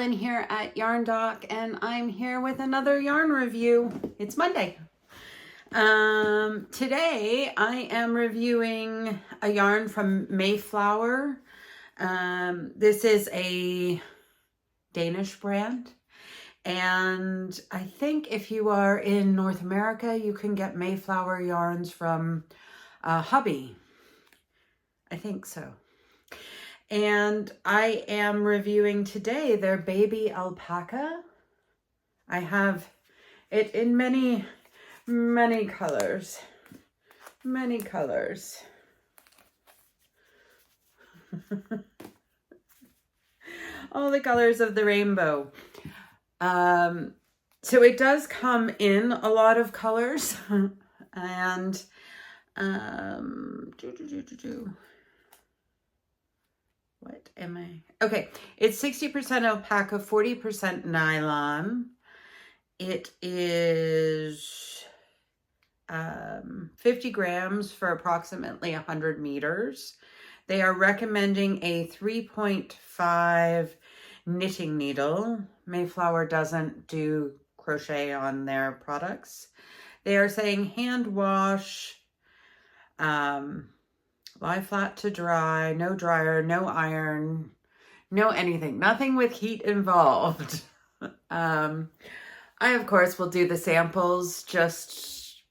Ellen here at Yarn Doc, and I'm here with another yarn review. It's Monday. Today I am reviewing a yarn from Mayflower. This is a Danish brand, and I think if you are in North America, you can get Mayflower yarns from Hubby. I think so. And I am reviewing today their Baby Alpaca. I have it in many colors. Many colors. All the colors of the rainbow. So it does come in a lot of colors. And what am I? Okay, it's 60% alpaca, 40% nylon. It is 50 grams for approximately 100 meters. They are recommending a 3.5 knitting needle. Mayflower doesn't do crochet on their products. They are saying hand wash, lie flat to dry, no dryer, no iron, no anything, nothing with heat involved. I, of course, will do the samples just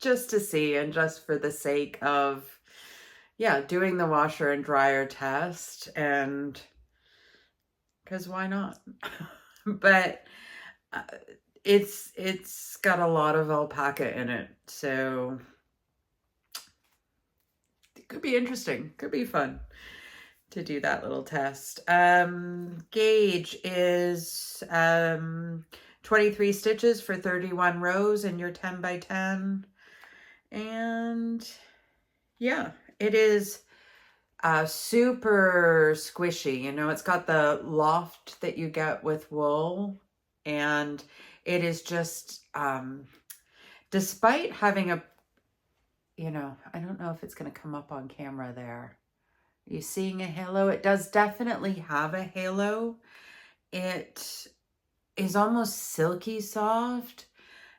to see and just for the sake of, yeah, doing the washer and dryer test, and because why not? But it's got a lot of alpaca in it, so could be interesting, could be fun to do that little test. Gauge is 23 stitches for 31 rows in your 10 by 10. And yeah, it is super squishy. You know, it's got the loft that you get with wool, and it is just, despite having a, you know, I don't know if it's going to come up on camera there. Are you seeing a halo? It does definitely have a halo. It is almost silky soft.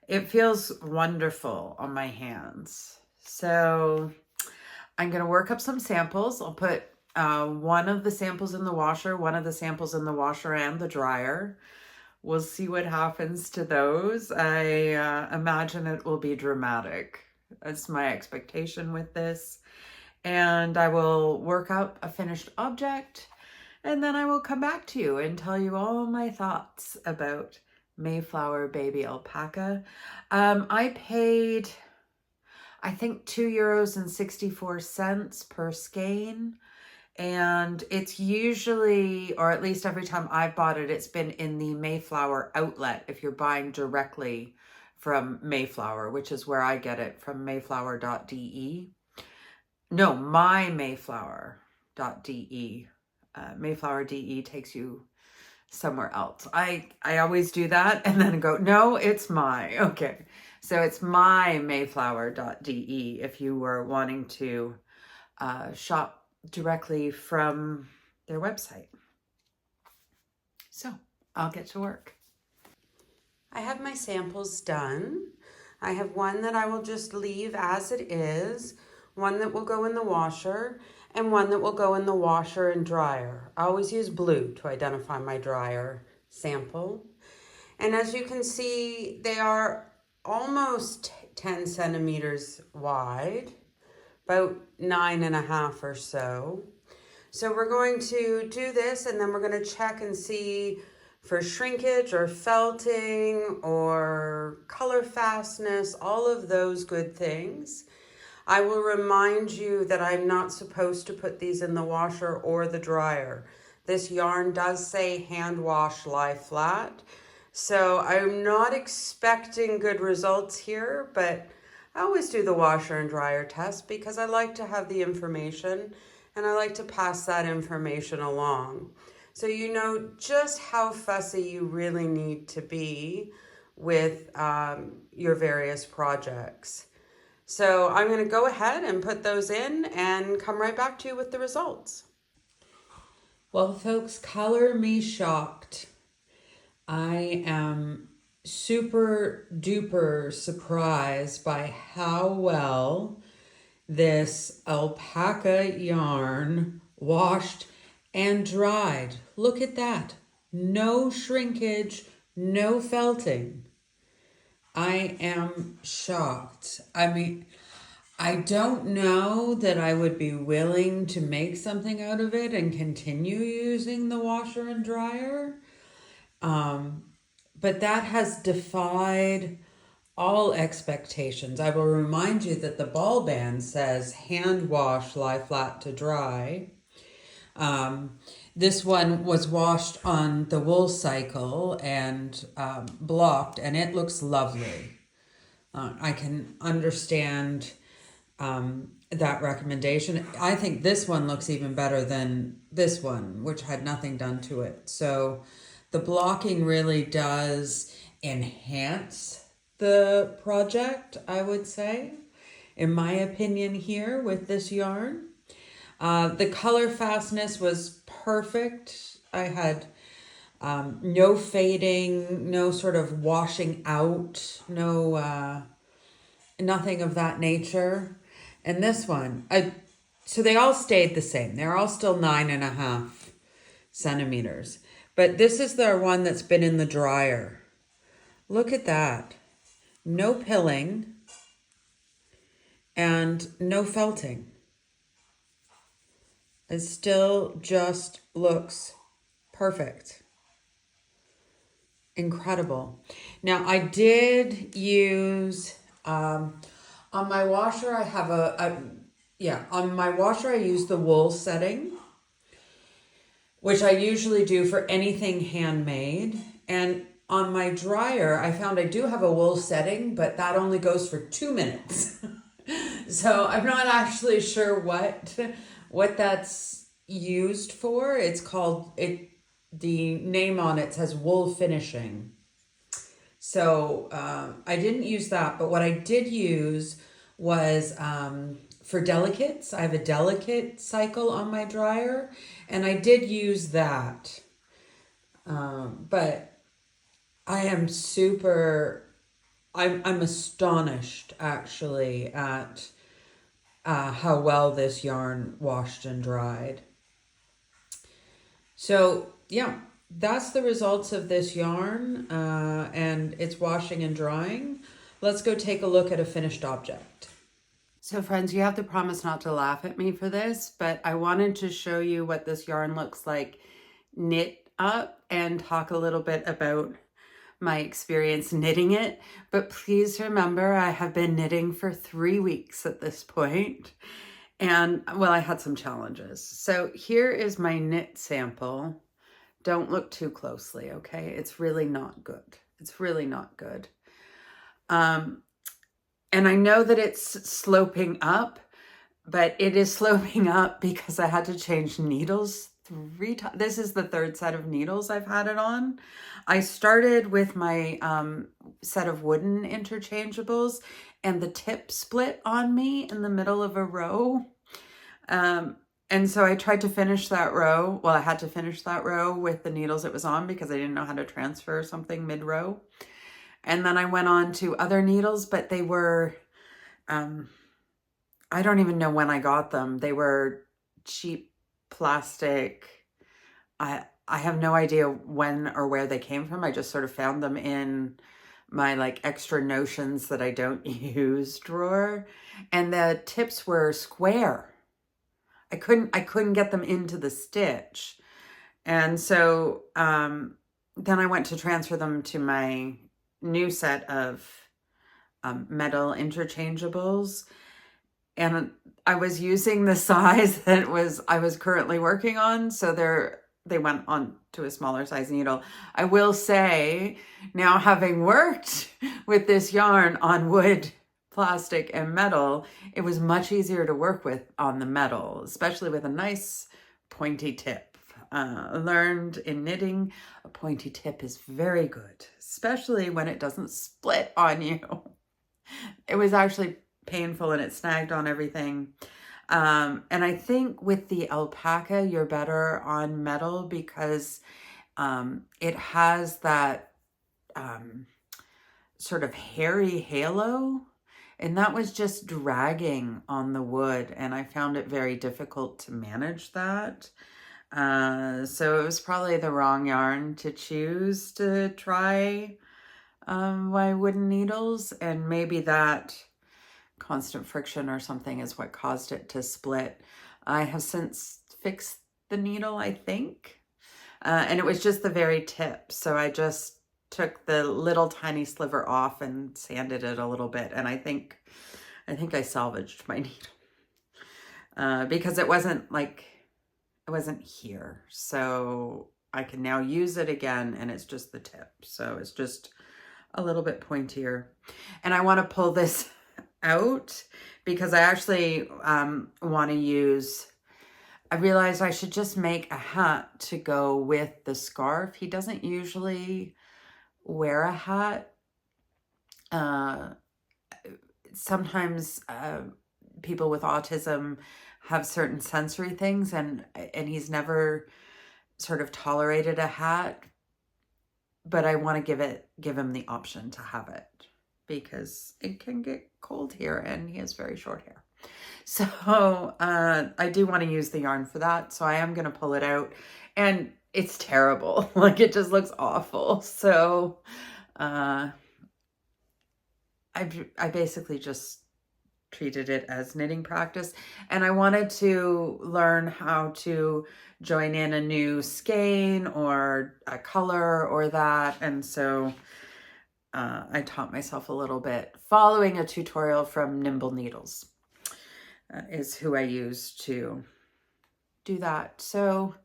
It feels wonderful on my hands. So I'm going to work up some samples. I'll put one of the samples in the washer, one of the samples in the washer and the dryer. We'll see what happens to those. I imagine it will be dramatic. That's my expectation with this. And I will work up a finished object, and then I will come back to you and tell you all my thoughts about Mayflower Baby Alpaca. I paid, I think, €2.64 per skein. And it's usually, or at least every time I've bought it, it's been in the Mayflower outlet if you're buying directly from Mayflower, which is where I get it, from mayflower.de. No, mymayflower.de. Mayflower.de takes you somewhere else. I always do that and then go, no, it's my. Okay. So it's mymayflower.de if you were wanting to shop directly from their website. So I'll get to work. I have my samples done. I have one that I will just leave as it is, one that will go in the washer, and one that will go in the washer and dryer. I always use blue to identify my dryer sample. And as you can see, they are almost 10 centimeters wide, about 9.5 or so. So we're going to do this, and then we're going to check and see for shrinkage or felting or color fastness, all of those good things. I will remind you that I'm not supposed to put these in the washer or the dryer. This yarn does say hand wash, lie flat. So I'm not expecting good results here, but I always do the washer and dryer test because I like to have the information and I like to pass that information along. So you know just how fussy you really need to be with your various projects. So I'm going to go ahead and put those in and come right back to you with the results. Well, folks, color me shocked. I am super duper surprised by how well this alpaca yarn washed and dried. Look at that. No shrinkage, no felting. I am shocked. I mean, I don't know that I would be willing to make something out of it and continue using the washer and dryer. But that has defied all expectations. I will remind you that the ball band says hand wash, lie flat to dry. This one was washed on the wool cycle and blocked, and it looks lovely. I can understand that recommendation. I think this one looks even better than this one, which had nothing done to it. So the blocking really does enhance the project, I would say, in my opinion here with this yarn. The color fastness was perfect. I had no fading, no sort of washing out, no nothing of that nature. And this one, so they all stayed the same. They're all still 9.5 centimeters. But this is the one that's been in the dryer. Look at that. No pilling and no felting. It still just looks perfect. Incredible. Now I did use, on my washer I have on my washer I use the wool setting, which I usually do for anything handmade. And on my dryer, I found I do have a wool setting, but that only goes for 2 minutes. So I'm not actually sure what that's used for. It's called, the name on it says wool finishing. So I didn't use that, but what I did use was for delicates. I have a delicate cycle on my dryer, and I did use that. But I am I'm astonished actually at how well this yarn washed and dried. So yeah, that's the results of this yarn and it's washing and drying. Let's go take a look at a finished object. So friends, you have to promise not to laugh at me for this, but I wanted to show you what this yarn looks like knit up and talk a little bit about my experience knitting it. But please remember, I have been knitting for 3 weeks at this point. And well, I had some challenges. So here is my knit sample. Don't look too closely, okay? It's really not good. It's really not good. And I know that it's sloping up, but it is sloping up because I had to change needles 3 times. This is the 3rd set of needles I've had it on. I started with my set of wooden interchangeables, and the tip split on me in the middle of a row. And so I tried to finish that row. Well, I had to finish that row with the needles it was on because I didn't know how to transfer something mid-row. And then I went on to other needles, but they were, I don't even know when I got them. They were cheap plastic. I have no idea when or where they came from. I just sort of found them in my like extra notions that I don't use drawer. And the tips were square. I couldn't get them into the stitch. And so then I went to transfer them to my new set of metal interchangeables, and I was using the size that I was currently working on, so they went on to a smaller size needle. I will say, now having worked with this yarn on wood, plastic, and metal, it was much easier to work with on the metal, especially with a nice pointy tip. Learned in knitting, a pointy tip is very good, especially when it doesn't split on you. It was actually painful and it snagged on everything. And I think with the alpaca, you're better on metal because It has that sort of hairy halo, and that was just dragging on the wood, and I found it very difficult to manage that. So it was probably the wrong yarn to choose to try my wooden needles, and maybe that constant friction or something is what caused it to split. I have since fixed the needle, I think, and it was just the very tip. So I just took the little tiny sliver off and sanded it a little bit, and I think I salvaged my needle because it wasn't here. So I can now use it again, and it's just the tip. So it's just a little bit pointier, and I want to pull this out because I actually want to use, I realized I should just make a hat to go with the scarf. He doesn't usually wear a hat. Sometimes people with autism have certain sensory things, and he's never sort of tolerated a hat, but I want to give him the option to have it because it can get cold here and he has very short hair. So I do want to use the yarn for that. So I am going to pull it out, and it's terrible. Like, it just looks awful. So I basically just treated it as knitting practice, and I wanted to learn how to join in a new skein or a color or that. And so I taught myself a little bit following a tutorial from Nimble Needles is who I use to do that. So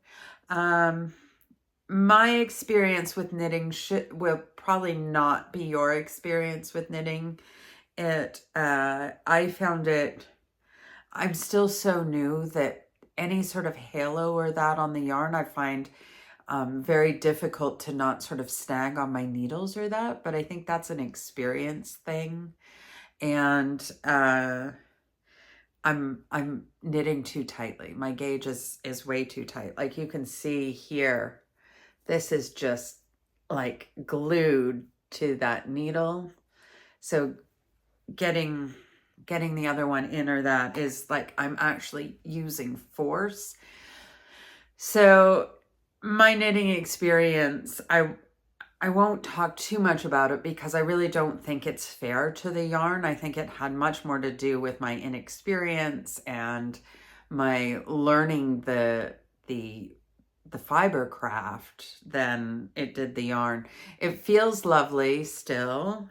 my experience with knitting will probably not be your experience with knitting. I found it, I'm still so new that any sort of halo or that on the yarn, I find very difficult to not sort of snag on my needles or that, but I think that's an experience thing. And I'm knitting too tightly. My gauge is way too tight. Like you can see here, this is just like glued to that needle. So getting the other one in or that is like, I'm actually using force. So my knitting experience, I won't talk too much about it because I really don't think it's fair to the yarn. I think it had much more to do with my inexperience and my learning the fiber craft than it did the yarn. It feels lovely still,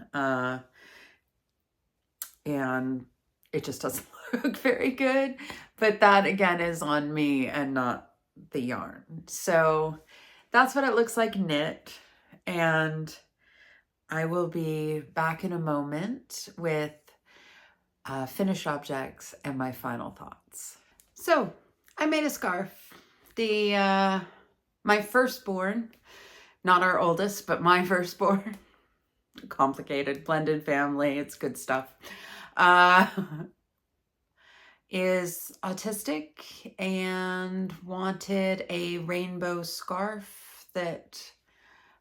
and it just doesn't look very good. But that again is on me and not the yarn. So that's what it looks like knit. And I will be back in a moment with finished objects and my final thoughts. So I made a scarf. My firstborn, not our oldest, but my firstborn, complicated, blended family, it's good stuff, is autistic and wanted a rainbow scarf that,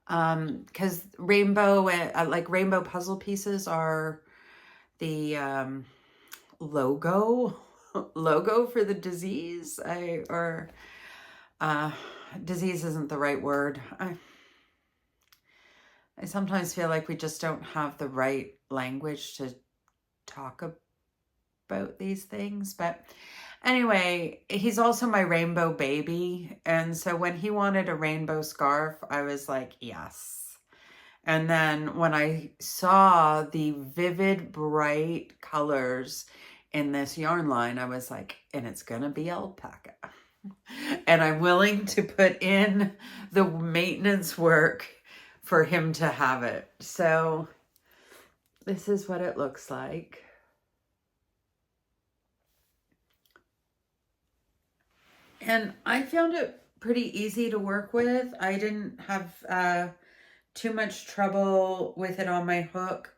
because rainbow, like rainbow puzzle pieces are the logo for the disease. Disease isn't the right word. I sometimes feel like we just don't have the right language to talk about these things. But anyway, he's also my rainbow baby. And so when he wanted a rainbow scarf, I was like, yes. And then when I saw the vivid, bright colors in this yarn line, I was like, and it's going to be alpaca. And I'm willing to put in the maintenance work for him to have it. So this is what it looks like. And I found it pretty easy to work with. I didn't have too much trouble with it on my hook.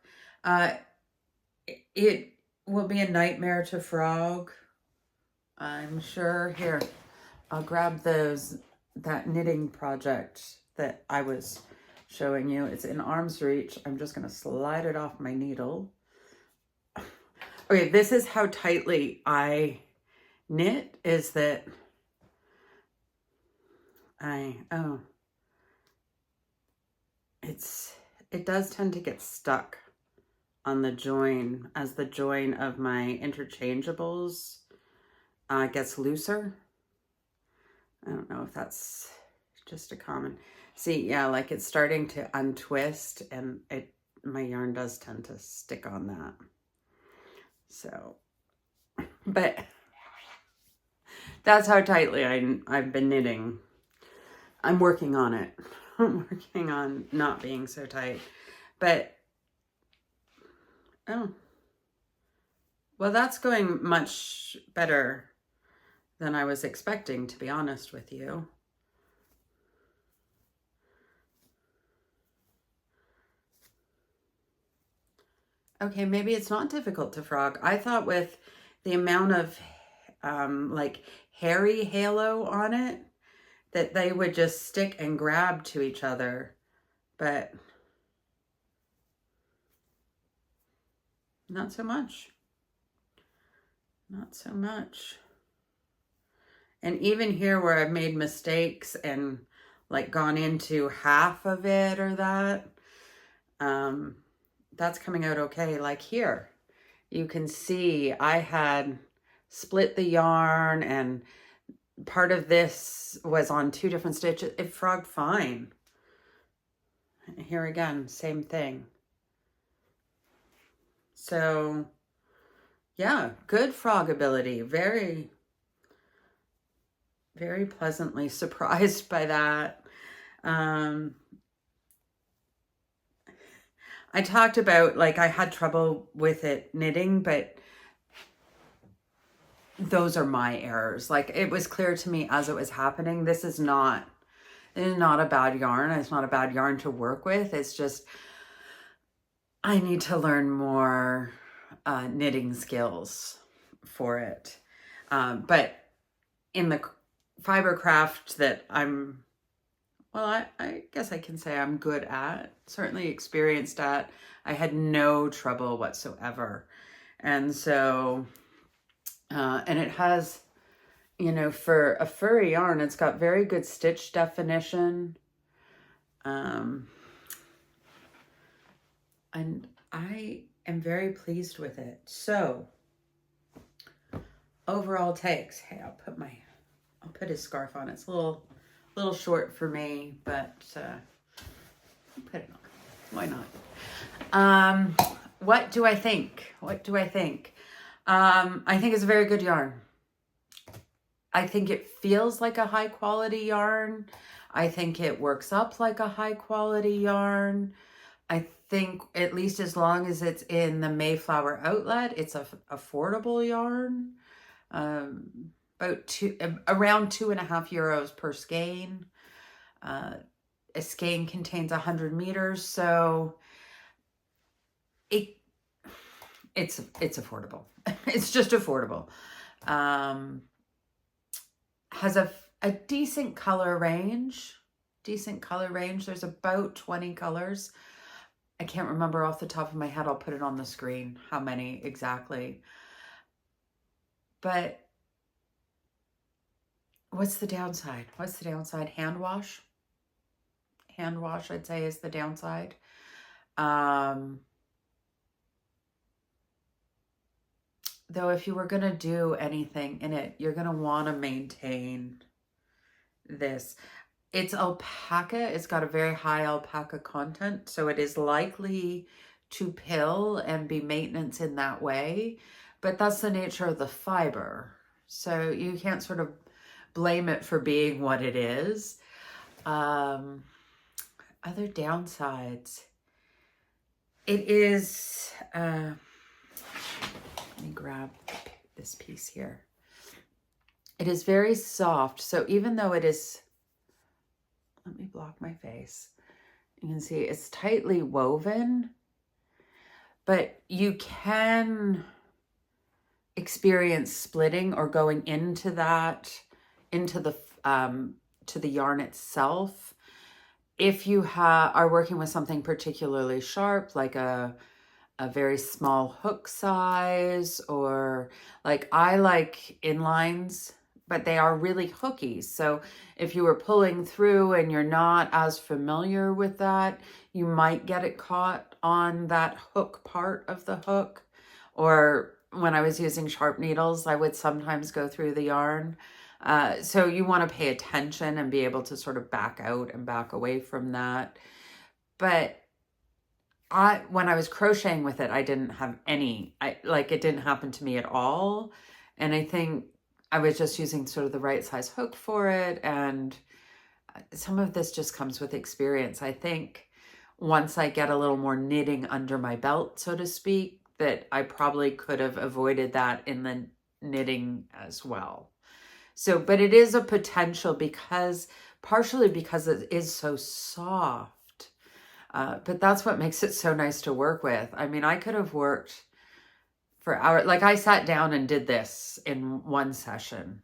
It will be a nightmare to frog, I'm sure. Here, I'll grab that knitting project that I was showing you. It's in arm's reach. I'm just going to slide it off my needle. Okay, this is how tightly I knit, is that it does tend to get stuck on the join as the join of my interchangeables gets looser. I don't know if that's just a common, see, yeah, like it's starting to untwist, and my yarn does tend to stick on that. So, but that's how tightly I've been knitting. I'm working on it. I'm working on not being so tight. But, oh, well, that's going much better than I was expecting, to be honest with you. Okay, maybe it's not difficult to frog. I thought with the amount of like hairy halo on it, that they would just stick and grab to each other, but not so much. Not so much. And even here where I've made mistakes and like gone into half of it or that, that's coming out okay. Like here, you can see I had split the yarn, and part of this was on 2 different stitches. It frogged fine. Here again, same thing. So yeah, good frogability. Very, very pleasantly surprised by that. I talked about, like, I had trouble with it knitting, but those are my errors. Like, it was clear to me as it was happening, this is not a bad yarn. It's not a bad yarn to work with. It's just, I need to learn more knitting skills for it. But in the fiber craft that I'm, well, I guess I can say I'm good at, certainly experienced at, I had no trouble whatsoever. And so, and it has, you know, for a furry yarn, it's got very good stitch definition. And I am very pleased with it. So, overall takes. Hey, I'll put his scarf on. It's a little short for me, but I'll put it on. Why not? What do I think? I think it's a very good yarn. I think it feels like a high quality yarn. I think it works up like a high quality yarn. I think, at least as long as it's in the Mayflower outlet, it's a affordable yarn. Around €2.50 per skein. A skein contains 100 meters, so it's affordable. It's just affordable. Has a decent color range. There's about 20 colors. I can't remember off the top of my head. I'll put it on the screen how many exactly. But what's the downside? Hand wash. Hand wash, I'd say, is the downside. Though if you were going to do anything in it, you're going to want to maintain this. It's alpaca. It's got a very high alpaca content, so it is likely to pill and be maintenance in that way. But that's the nature of the fiber. So you can't sort of blame it for being what it is. Other downsides. It is, let me grab this piece here. It is very soft. So even though it is, let me block my face. You can see it's tightly woven, but you can experience splitting or going into the yarn itself. if you are working with something particularly sharp, like a very small hook size, or like I like inlines, but they are really hooky. So if you were pulling through and you're not as familiar with that, you might get it caught on that hook part of the hook. Or when I was using sharp needles, I would sometimes go through the yarn. So you want to pay attention and be able to sort of back out and back away from that. But when I was crocheting with it, I didn't have it didn't happen to me at all. And I think I was just using sort of the right size hook for it. And some of this just comes with experience. I think once I get a little more knitting under my belt, so to speak, that I probably could have avoided that in the knitting as well. So, but it is a potential partially because it is so soft. But that's what makes it so nice to work with. I mean, I could have worked for hours. Like I sat down and did this in one session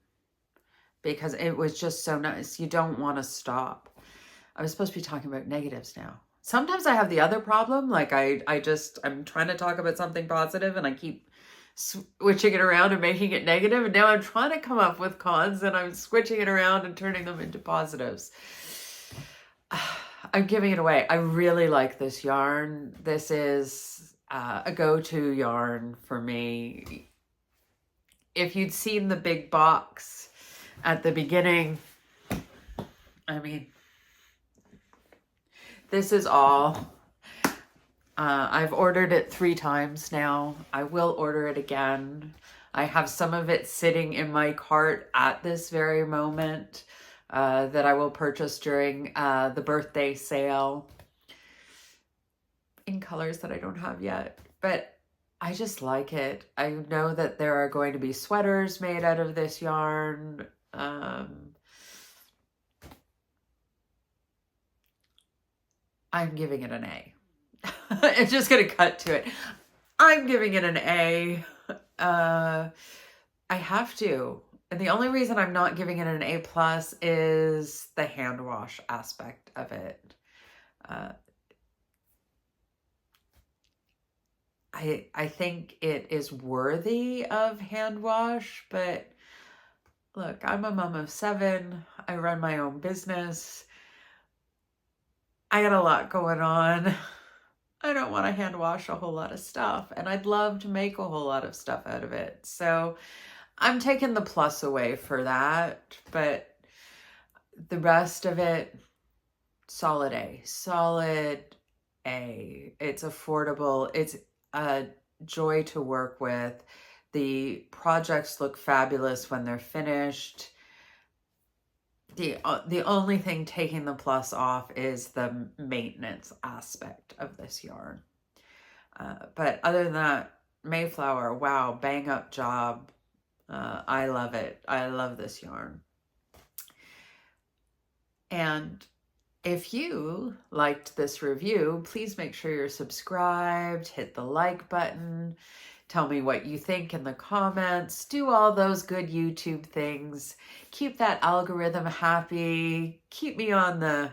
because it was just so nice. You don't want to stop. I was supposed to be talking about negatives now. Sometimes I have the other problem. Like I'm trying to talk about something positive and I keep switching it around and making it negative. And now I'm trying to come up with cons and I'm switching it around and turning them into positives. I'm giving it away. I really like this yarn. This is a go-to yarn for me. If you'd seen the big box at the beginning, I mean, this is all. I've ordered it 3 times now. I will order it again. I have some of it sitting in my cart at this very moment. That I will purchase during the birthday sale in colors that I don't have yet. But I just like it. I know that there are going to be sweaters made out of this yarn. I'm giving it an A. It's just going to cut to it. I'm giving it an A. I have to. And the only reason I'm not giving it an A+ is the hand wash aspect of it. I think it is worthy of hand wash, but look, I'm a mom of 7. I run my own business. I got a lot going on. I don't want to hand wash a whole lot of stuff, and I'd love to make a whole lot of stuff out of it. So I'm taking the plus away for that, but the rest of it, solid A. Solid A. It's affordable. It's a joy to work with. The projects look fabulous when they're finished. The only thing taking the plus off is the maintenance aspect of this yarn. But other than that, Mayflower, wow, bang up job. I love it. I love this yarn. And if you liked this review, please make sure you're subscribed, hit the like button, tell me what you think in the comments, do all those good YouTube things, keep that algorithm happy, keep me on the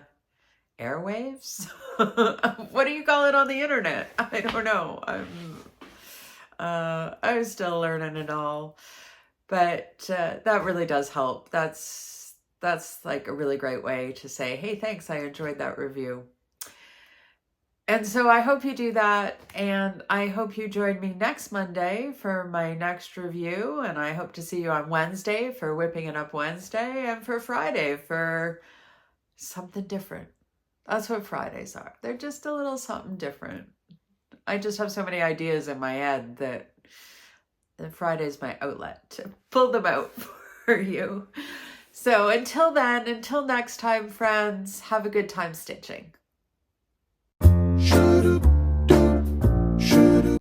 airwaves. What do you call it on the internet? I don't know. I'm still learning it all. But that really does help. That's like a really great way to say, hey, thanks, I enjoyed that review. And so I hope you do that. And I hope you join me next Monday for my next review. And I hope to see you on Wednesday for Whipping It Up Wednesday, and for Friday for something different. That's what Fridays are. They're just a little something different. I just have so many ideas in my head that Friday's my outlet to pull them out for you. So until then, until next time, friends, have a good time stitching.